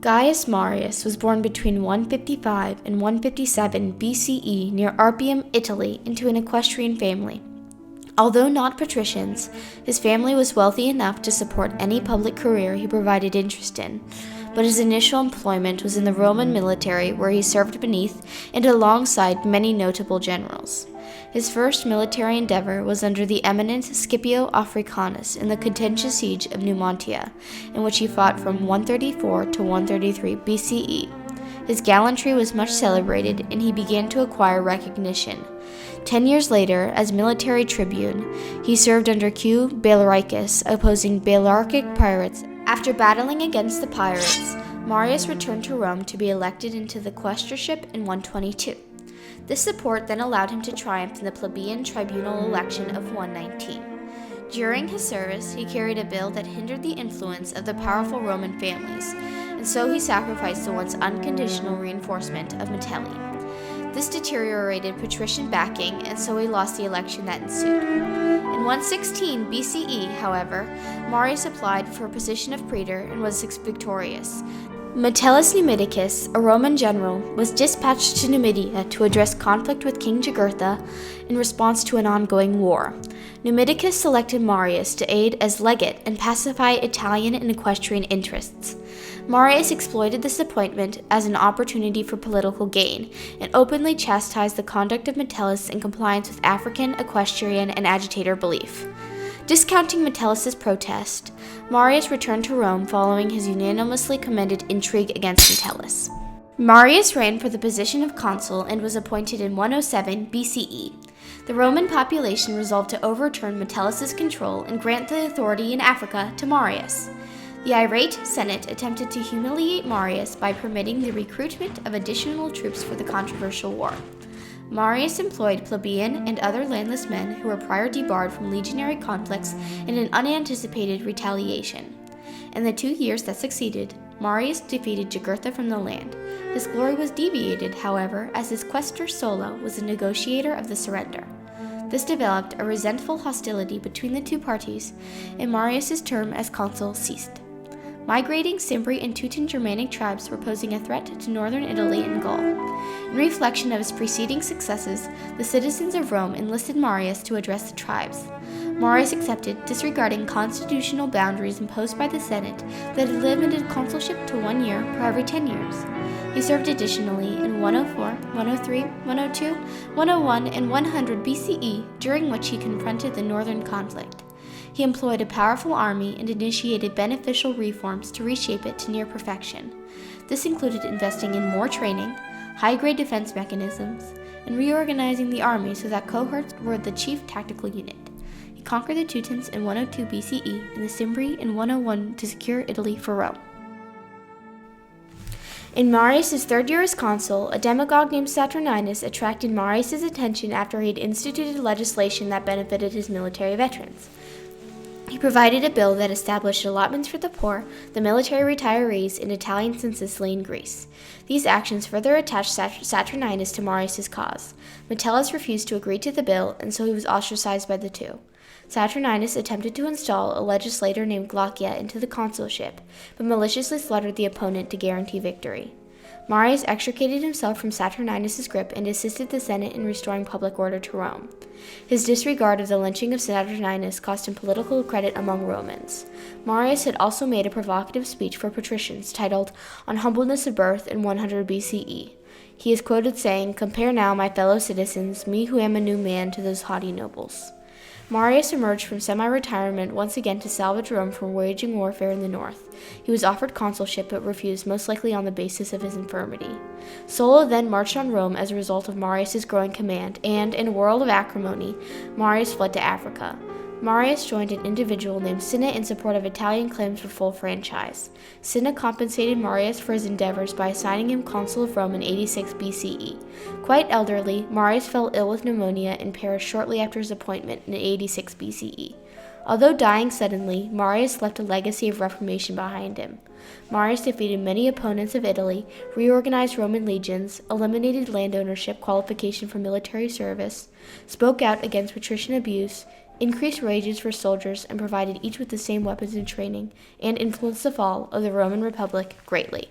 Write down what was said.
Gaius Marius was born between 155 and 157 BCE near Arpium, Italy, into an equestrian family. Although not patricians, his family was wealthy enough to support any public career he provided interest in, but his initial employment was in the Roman military, where he served beneath and alongside many notable generals. His first military endeavor was under the eminent Scipio Africanus in the contentious siege of Numantia, in which he fought from 134 to 133 BCE. His gallantry was much celebrated, and he began to acquire recognition. 10 years later, as military tribune, he served under Q. Baelaricus, opposing Balearic pirates. After battling against the pirates, Marius returned to Rome to be elected into the quaestorship in 122. This support then allowed him to triumph in the plebeian tribunal election of 119. During his service, he carried a bill that hindered the influence of the powerful Roman families, and so he sacrificed the once unconditional reinforcement of Metelli. This deteriorated patrician backing, and so he lost the election that ensued. In 116 BCE, however, Marius applied for a position of praetor and was victorious. Metellus Numidicus, a Roman general, was dispatched to Numidia to address conflict with King Jugurtha in response to an ongoing war. Numidicus selected Marius to aid as legate and pacify Italian and equestrian interests. Marius exploited this appointment as an opportunity for political gain and openly chastised the conduct of Metellus in compliance with African, equestrian, and agitator belief. Discounting Metellus' protest, Marius returned to Rome following his unanimously commended intrigue against Metellus. Marius ran for the position of consul and was appointed in 107 BCE. The Roman population resolved to overturn Metellus' control and grant the authority in Africa to Marius. The irate Senate attempted to humiliate Marius by permitting the recruitment of additional troops for the controversial war. Marius employed plebeian and other landless men who were prior debarred from legionary conflicts in an unanticipated retaliation. In the 2 years that succeeded, Marius defeated Jugurtha from the land. His glory was deviated, however, as his quaestor Sulla was a negotiator of the surrender. This developed a resentful hostility between the two parties, and Marius' term as consul ceased. Migrating Cimbri and Teuton Germanic tribes were posing a threat to northern Italy and Gaul. In reflection of his preceding successes, the citizens of Rome enlisted Marius to address the tribes. Marius accepted, disregarding constitutional boundaries imposed by the Senate that had limited consulship to 1 year per every 10 years. He served additionally in 104, 103, 102, 101, and 100 BCE, during which he confronted the northern conflict. He employed a powerful army and initiated beneficial reforms to reshape it to near perfection. This included investing in more training, high-grade defense mechanisms, and reorganizing the army so that cohorts were the chief tactical unit. He conquered the Teutons in 102 BCE and the Cimbri in 101 to secure Italy for Rome. In Marius' third year as consul, a demagogue named Saturninus attracted Marius' attention after he had instituted legislation that benefited his military veterans. He provided a bill that established allotments for the poor, the military retirees, and Italians in Sicily and Greece. These actions further attached Saturninus to Marius' cause. Metellus refused to agree to the bill, and so he was ostracized by the two. Saturninus attempted to install a legislator named Glaucia into the consulship, but maliciously slaughtered the opponent to guarantee victory. Marius extricated himself from Saturninus' grip and assisted the Senate in restoring public order to Rome. His disregard of the lynching of Saturninus cost him political credit among Romans. Marius had also made a provocative speech for patricians titled On Humbleness of Birth in 100 BCE. He is quoted saying, "Compare now, my fellow citizens, me who am a new man, to those haughty nobles." Marius emerged from semi-retirement once again to salvage Rome from waging warfare in the north. He was offered consulship but refused, most likely on the basis of his infirmity. Sulla then marched on Rome as a result of Marius' growing command, and, in a world of acrimony, Marius fled to Africa. Marius joined an individual named Cinna in support of Italian claims for full franchise. Cinna compensated Marius for his endeavors by assigning him consul of Rome in 86 BCE. Quite elderly, Marius fell ill with pneumonia and perished shortly after his appointment in 86 BCE. Although dying suddenly, Marius left a legacy of reformation behind him. Marius defeated many opponents of Italy, reorganized Roman legions, eliminated land ownership qualification for military service, spoke out against patrician abuse, increased wages for soldiers, and provided each with the same weapons and training, and influenced the fall of the Roman Republic greatly.